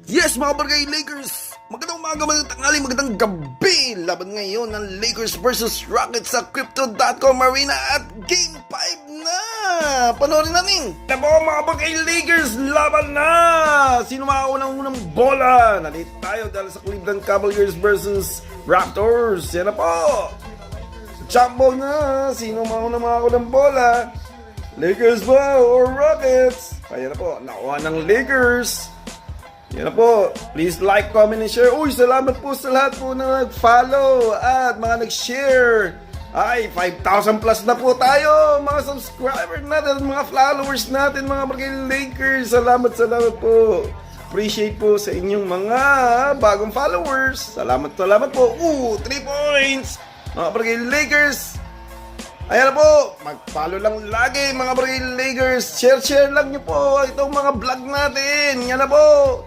Yes mga Barangay Lakers! Magandang umaga, magandang tanghali, magandang gabi! Laban ngayon ng Lakers versus Rockets sa Crypto.com Arena at Game 5 na! Panoorin natin! Tabo mga Barangay Lakers, laban na! Sino makaunang bola? Nandito tayo dahil sa Cleveland Cavaliers versus Raptors. Yan na po! Champo na! Sino makaunang bola? Lakers ba or Rockets? Ayan na po, nakuha ng Lakers. Yan na po. Please like, comment, and share. Uy, salamat po sa lahat po na nag-follow at mga nag-share. Ay, 5,000 plus na po tayo. Mga subscribers natin, mga followers natin, mga Barangay Lakers. Salamat po. Appreciate po sa inyong mga bagong followers. Salamat po. 3 points. Mga Barangay Lakers. Ayan na po, mag-follow lang lagi mga Barangay Lakers. Share lang nyo po itong mga vlog natin. Yan na po.